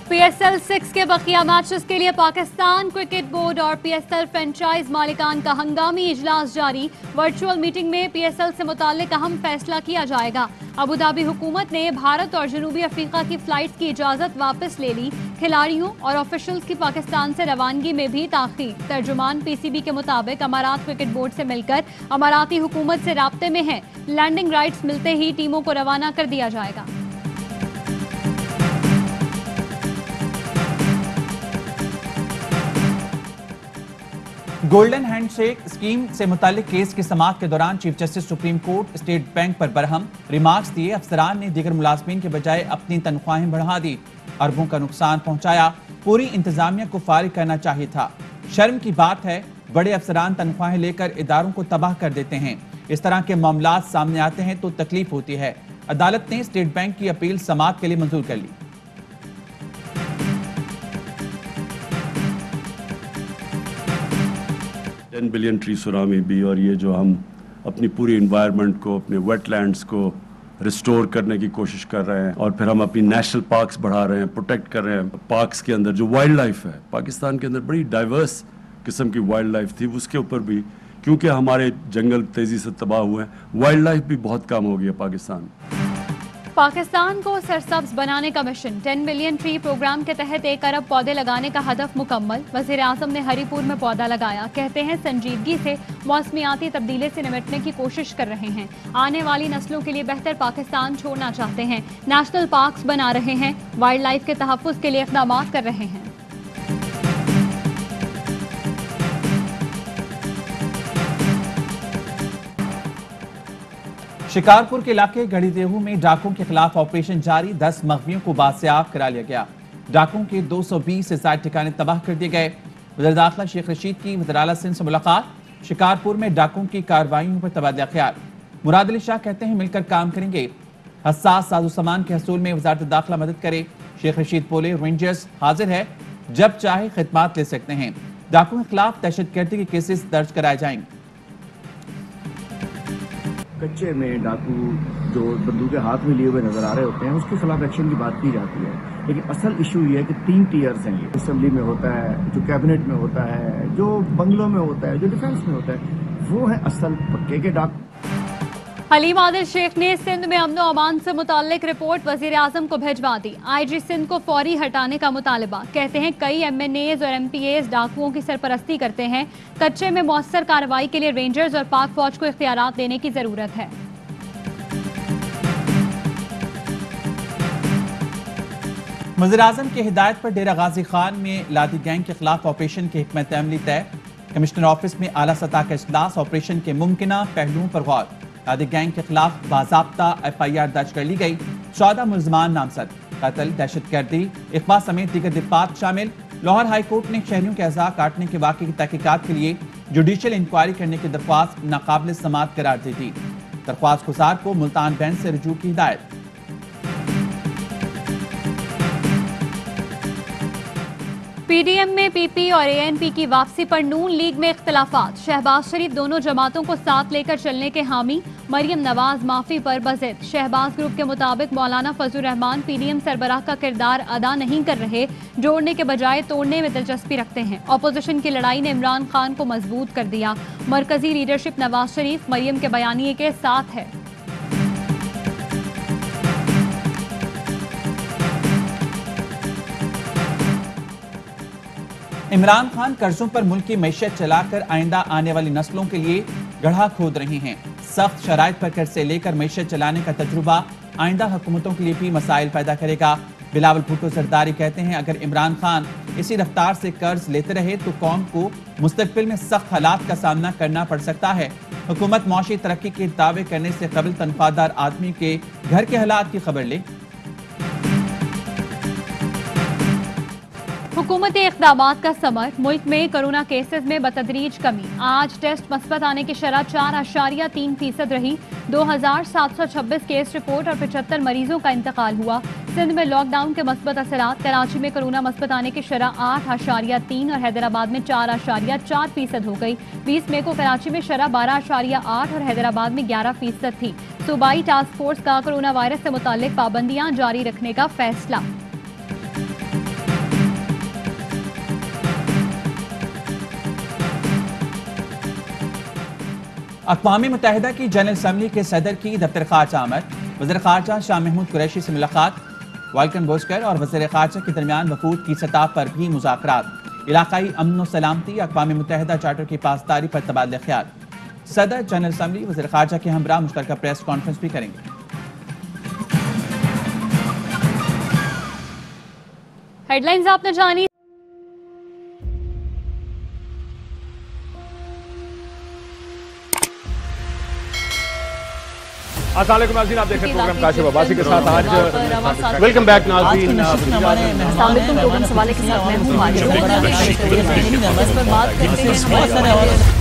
PSL 6 के बकिया matches के लिए पाकिस्तान क्रिकेट बोर्ड और PSL फ्रेंचाइज मालिकान का हंगामी इजलास जारी। वर्चुअल मीटिंग में PSL से मुताल्लिक अहम फैसला किया जाएगा। अबू धाबी हुकूमत ने भारत और जनूबी अफ्रीका की फ्लाइट्स की इजाजत वापस ले ली। खिलाड़ियों और ऑफिशियल्स की पाकिस्तान से रवानगी में भी ताखीर। तर्जुमान PCB के मुताबिक अमारात क्रिकेट बोर्ड से मिलकर अमाराती हुकूमत से राब्ते में है। लैंडिंग राइट्स मिलते ही टीमों को रवाना कर दिया जाएगा। गोल्डन हैंडशेक स्कीम से मुतालिक केस की समाअत के दौरान chief justice supreme court state bank पर बरहम। रिमार्क्स दिए, अफसरान ने दीगर मुलाजमीन के बजाय अपनी तनख्वाहें बढ़ा दी, अरबों का नुकसान पहुंचाया, पूरी इंतजामिया को फारिग करना चाहिए था। शर्म की बात है, बड़े अफसरान तनख्वाहें लेकर इदारों को तबाह कर देते हैं। इस तरह के मामलात सामने आते हैं तो तकलीफ होती है। अदालत ने स्टेट बैंक की अपील समाअत के लिए मंजूर कर ली। $10 बिलियन ट्री सुनामी भी, और ये जो हम अपनी पूरी इन्वायरमेंट को, अपने वेटलैंड्स को रिस्टोर करने की कोशिश कर रहे हैं, और फिर हम अपनी नेशनल पार्क्स बढ़ा रहे हैं, प्रोटेक्ट कर रहे हैं। पार्क्स के अंदर जो वाइल्ड लाइफ है, पाकिस्तान के अंदर बड़ी डाइवर्स किस्म की वाइल्ड लाइफ थी, उसके ऊपर भी क्योंकि हमारे जंगल तेजी से तबाह हुए हैं, वाइल्ड लाइफ भी बहुत कम हो गई है पाकिस्तान को सरसब्ज बनाने का मिशन। 10 मिलियन ट्री प्रोग्राम के तहत 1 अरब पौधे लगाने का हदफ मुकम्मल। वज़ीर आज़म ने हरीपुर में पौधा लगाया। कहते हैं संजीदगी से मौसमियाती तब्दीली से निपटने की कोशिश कर रहे हैं। आने वाली नस्लों के लिए बेहतर पाकिस्तान छोड़ना चाहते हैं। नेशनल पार्क्स बना रहे हैं, वाइल्ड लाइफ के तहफ़्फ़ुज़ के लिए इक़दाम कर रहे हैं। शिकारपुर के इलाके गढ़ीदेहू में डाकुओं के खिलाफ ऑपरेशन जारी। 10 मगवियों को बासियाब करा लिया गया। डाकुओं के 220 से ज्यादा ठिकाने तबाह कर दिए गए। वज़ीर दाखिला शेख रशीद की वज़ीर आला सिंध से मुलाकात। शिकारपुर में डाकुओं की कार्रवाइयों पर तबादला ख्याल। मुराद अली शाह कहते हैं मिलकर काम करेंगे। हसास साजो सामान के हसूल में वज़ारत दाखिला मदद करे। शेख रशीद बोले रेंजर्स हाजिर है, जब चाहे खिदमात ले सकते हैं। डाकुओं के खिलाफ दहशतगर्दी के केसेस दर्ज कराए जाएंगे। कच्चे में डाकू जो बंदूकें हाथ में लिए हुए नजर आ रहे होते हैं, उसके खिलाफ एक्शन की बात की जाती है, लेकिन असल इशू ये है कि 3 टीयर्स हैं। ये असेंबली में होता है, जो कैबिनेट में होता है, जो बंगलों में होता है, जो डिफेंस में होता है, वो है असल पक्के के डाकू। हलीम आदिल शेख ने सिंध में अमन और अमान से मुताल्लिक रिपोर्ट वज़ीर आज़म को भिजवा दी। IG सिंध को फौरी हटाने का मुतालबा। कहते हैं कई MNAs और MPAs डाकुओं की सरपरस्ती करते हैं। कच्चे में मौसर कार्रवाई के लिए रेंजर्स और पाक फौज को इख्तियारात देने की जरूरत है। वज़ीर आज़म की हिदायत पर डेरा गाजी खान में लादी गैंग के खिलाफ ऑपरेशन की हिकमत अमली तय। कमिश्नर ऑफिस में आला सतह का इजलास। ऑपरेशन के मुमकिना पहलुओं पर गौर। लादी गैंग के खिलाफ बाज़ाब्ता FIR दर्ज कर ली गई। 14 मुल्ज़मान नामजद। कत्ल, दहशतगर्दी, इग़वा समेत दीगर दिफ़ात शामिल। लाहौर हाई कोर्ट ने शहरियों के अज़ा काटने के वाक़े की तहकीकात के लिए जुडिशल इंक्वायरी करने की दरख्वास्त नाकाबिल समाअत करार दी थी। दरख्वास्त गुजार को मुल्तान बेंच से रुजू की हिदायत। PDM में PP और ANP की वापसी पर नून लीग में इख्तिलाफात। शहबाज शरीफ दोनों जमातों को साथ लेकर चलने के हामी। मरियम नवाज माफी पर बज़िद। शहबाज ग्रुप के मुताबिक मौलाना फजलुर रहमान PDM सरबराह का किरदार अदा नहीं कर रहे, जोड़ने के बजाय तोड़ने में दिलचस्पी रखते हैं। अपोजिशन की लड़ाई ने इमरान खान को मजबूत कर दिया। मरकजी लीडरशिप नवाज शरीफ मरियम के बयानिए के साथ है। इमरान खान कर्जों पर मुल्क की मैशियत चलाकर आइंदा आने वाली नस्लों के लिए गड्ढा खोद रहे हैं। सख्त शराइत पर कर्ज से लेकर मैशियत चलाने का तजुर्बा आइंदा हुकूमतों के लिए भी मसाइल पैदा करेगा। बिलावल भुट्टो जरदारी कहते हैं अगर इमरान खान इसी रफ्तार से कर्ज लेते रहे तो कौम को मुस्तकबिल में सख्त हालात का सामना करना पड़ सकता है। हुकूमत मौशी तरक्की के दावे करने से कबल तनख्वाहदार आदमी के घर के हालात की खबर ले। हुकूमती इक़दामात का समर। मुल्क में कोरोना केसेस में बतदरीज कमी। आज टेस्ट मस्बत आने की शरह 4.3% रही। 2726 केस रिपोर्ट और 75 मरीजों का इंतकाल हुआ। सिंध में लॉकडाउन के मस्बत असरात। कराची में कोरोना मस्बत आने की शरह 8.3 और हैदराबाद में 4.4% हो गई। 20 मई को कराची में शरह 12.8 और हैदराबाद में 11% थी। सूबाई टास्क फोर्स का कोरोना वायरस से मुताल्लिक पाबंदियां जारी रखने का फैसला। अक़वाम मुत्तहिदा की जनरल असम्बली के सदर की दफ्तर खारजा आमद, वज़ीर खारजा शाह महमूद कुरैशी से मुलाकात, वाल्कन बोस्कर और वज़ीर खारजा के दरमियान वफूद की सतह पर भी मुज़ाकरात, इलाकाई अमन व सलामती, अक़वाम मुत्तहिदा चार्टर की पासदारी पर तबादला ख्याल। सदर जनरल असम्बली वज़ीर खारजा के हमरा मुश्तरका प्रेस कॉन्फ्रेंस भी करेंगे। हेडलाइंस आपने जानी। अस्सलाम वालेकुम नाज़रीन, आप देख रहे हैं प्रोग्राम काशिफ अब्बासी के साथ। आज वेलकम बैक नाज़रीन। प्रोग्राम सवाल के साथ मैं हूं